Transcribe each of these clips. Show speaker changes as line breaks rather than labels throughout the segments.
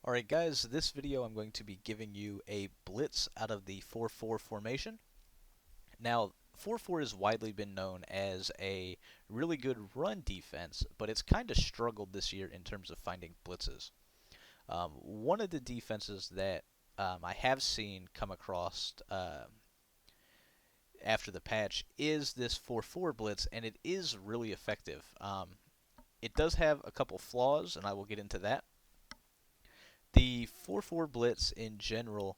Alright guys, this video I'm going to be giving you a blitz out of the 4-4 formation. Now, 4-4 has widely been known as a really good run defense, but it's kind of struggled this year in terms of finding blitzes. One of the defenses that I have seen come across after the patch is this 4-4 blitz, and it is really effective. It does have a couple flaws, and I will get into that. The 4-4 blitz in general,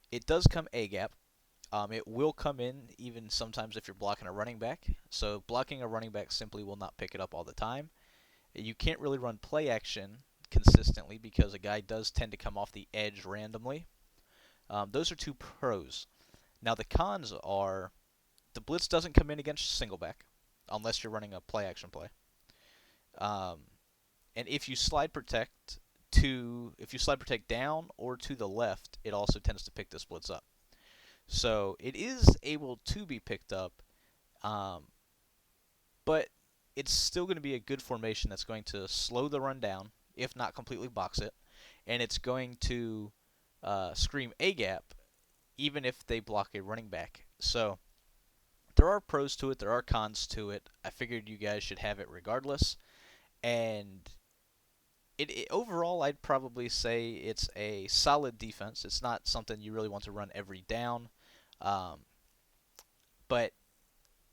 it does come A-gap. It will come in even sometimes if you're blocking a running back. So blocking a running back simply will not pick it up all the time. You can't really run play action consistently because a guy does tend to come off the edge randomly. Those are two pros. Now the cons are the blitz doesn't come in against single back unless you're running a play action play. And if you slide protect down or to the left, it also tends to pick this blitz up. So it is able to be picked up, but it's still going to be a good formation that's going to slow the run down, if not completely box it, and it's going to scream A-gap even if they block a running back. So there are pros to it, there are cons to it. I figured you guys should have it regardless, and overall, I'd probably say it's a solid defense. It's not something you really want to run every down, but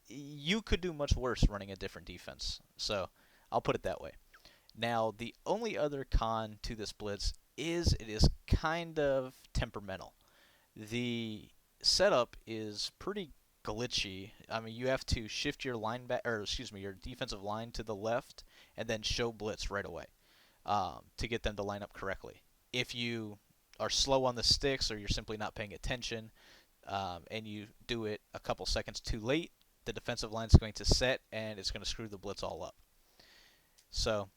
you could do much worse running a different defense. So I'll put it that way. Now, the only other con to this blitz is it is kind of temperamental. The setup is pretty glitchy. I mean, you have to shift your your defensive line to the left and then show blitz right away. To get them to line up correctly. If you are slow on the sticks or you're simply not paying attention and you do it a couple seconds too late, the defensive line is going to set and it's going to screw the blitz all up. So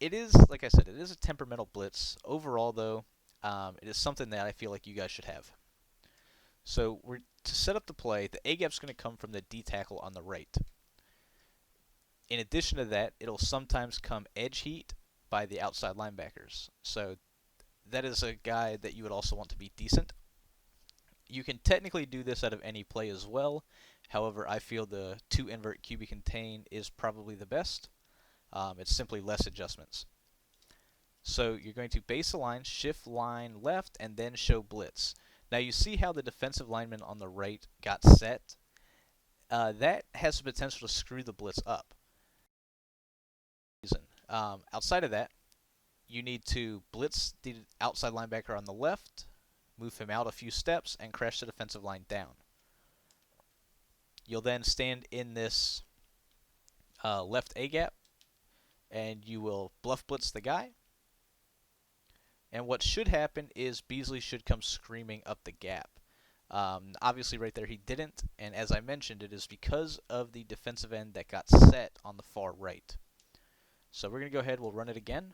it is, like I said, it is a temperamental blitz. Overall, though, it is something that I feel like you guys should have. So to set up the play, the A-gap is going to come from the D tackle on the right. In addition to that, it'll sometimes come edge heat by the outside linebackers. So that is a guy that you would also want to be decent. You can technically do this out of any play as well. However, I feel the 2 invert QB contain is probably the best. It's simply less adjustments. So you're going to base a line, shift line left, and then show blitz. Now you see how the defensive lineman on the right got set? That has the potential to screw the blitz up. Outside of that, you need to blitz the outside linebacker on the left, move him out a few steps, and crash the defensive line down. You'll then stand in this left A-gap, and you will bluff blitz the guy. And what should happen is Beasley should come screaming up the gap. Obviously right there he didn't, and as I mentioned, it is because of the defensive end that got set on the far right. So we're going to go ahead, we'll run it again.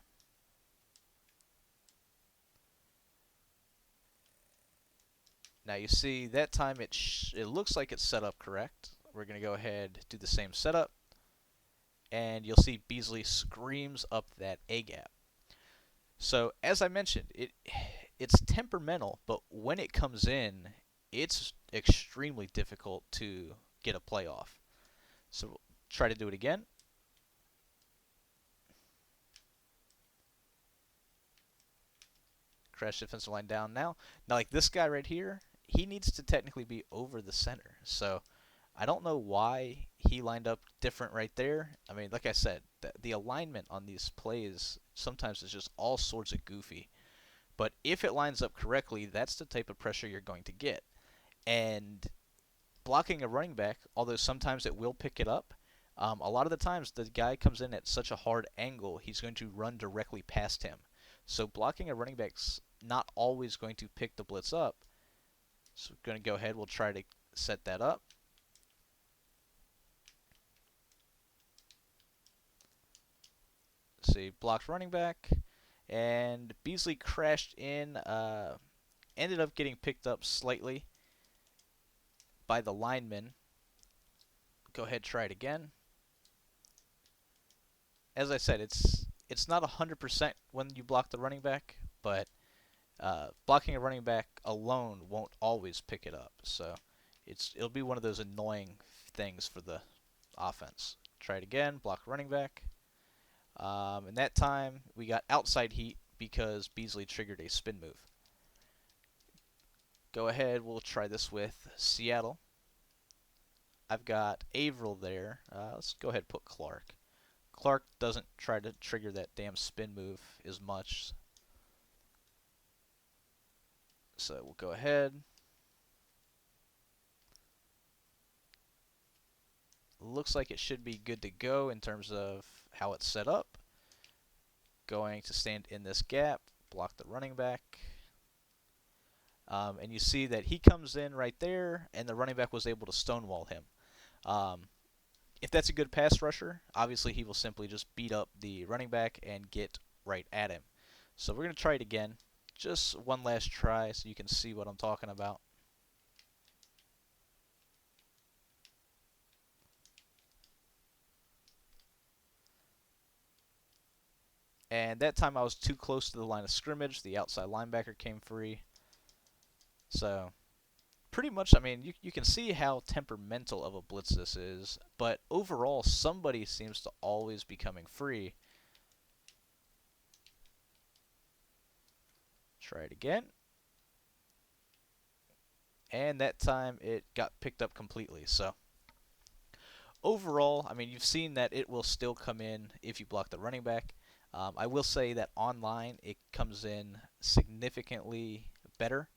Now you see that time it looks like it's set up correct. We're going to go ahead, do the same setup, and you'll see Beasley screams up that A-gap. So as I mentioned, it's temperamental, but when it comes in, it's extremely difficult to get a play off. So we'll try to do it again. Crash defensive line down now. Now, like this guy right here, he needs to technically be over the center. So I don't know why he lined up different right there. I mean, like I said, the alignment on these plays sometimes is just all sorts of goofy. But if it lines up correctly, that's the type of pressure you're going to get. And blocking a running back, although sometimes it will pick it up, a lot of the times the guy comes in at such a hard angle, he's going to run directly past him. So blocking a running back's not always going to pick the blitz up. So we're going to go ahead, we'll try to set that up. See, blocked running back, and Beasley crashed in, ended up getting picked up slightly by the lineman. Go ahead, try it again. As I said, it's not 100% when you block the running back, but Blocking a running back alone won't always pick it up. So it'll be one of those annoying things for the offense. Try it again. Block running back. And that time we got outside heat because Beasley triggered a spin move. Go ahead. We'll try this with Seattle. I've got Averill there. Let's go ahead and put Clark. Clark doesn't try to trigger that damn spin move as much. So we'll go ahead. Looks like it should be good to go in terms of how it's set up. Going to stand in this gap, block the running back. And you see that he comes in right there, and the running back was able to stonewall him. If that's a good pass rusher, obviously he will simply just beat up the running back and get right at him. So we're going to try it again. Just one last try so you can see what I'm talking about. And that time I was too close to the line of scrimmage. The outside linebacker came free. So pretty much, I mean, you can see how temperamental of a blitz this is. But overall, somebody seems to always be coming free. Try it again. And that time it got picked up completely. So overall, I mean, you've seen that it will still come in if you block the running back. I will say that online it comes in significantly better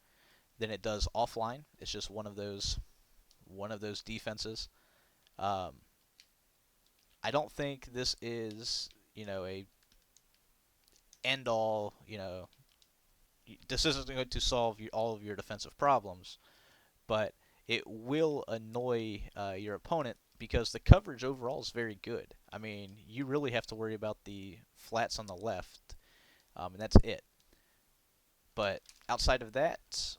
than it does offline. It's just one of those defenses. Um, I don't think this is a end all. This isn't going to solve all of your defensive problems, but it will annoy your opponent because the coverage overall is very good. I mean, you really have to worry about the flats on the left, and that's it. But outside of that,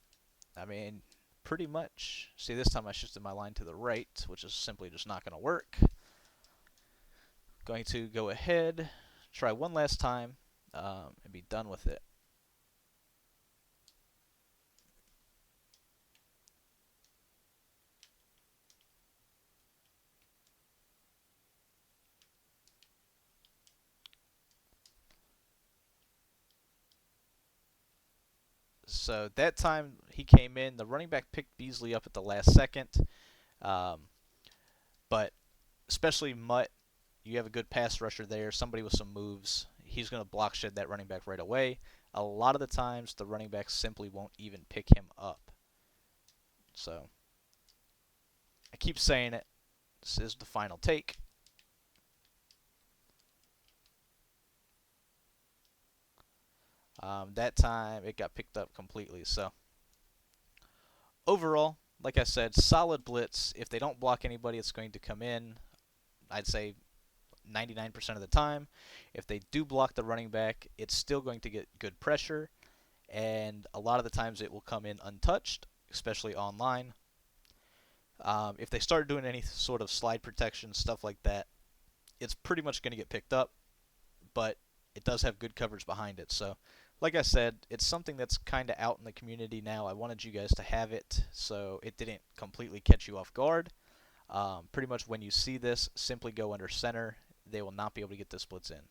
I mean, pretty much. See, this time I shifted my line to the right, which is simply just not going to work. Going to go ahead, try one last time, and be done with it. So that time he came in, the running back picked Beasley up at the last second. Um, but especially Mutt, you have a good pass rusher there, somebody with some moves. He's going to block shed that running back right away. A lot of the times, the running back simply won't even pick him up. So I keep saying it. This is the final take. That time, it got picked up completely. So overall, like I said, solid blitz. If they don't block anybody, it's going to come in. I'd say 99% of the time. If they do block the running back, it's still going to get good pressure, and a lot of the times it will come in untouched, especially online. If they start doing any sort of slide protection, stuff like that, it's pretty much going to get picked up, but it does have good coverage behind it. So, like I said, it's something that's kind of out in the community now. I wanted you guys to have it so it didn't completely catch you off guard. Pretty much when you see this, simply go under center. They will not be able to get this blitz in.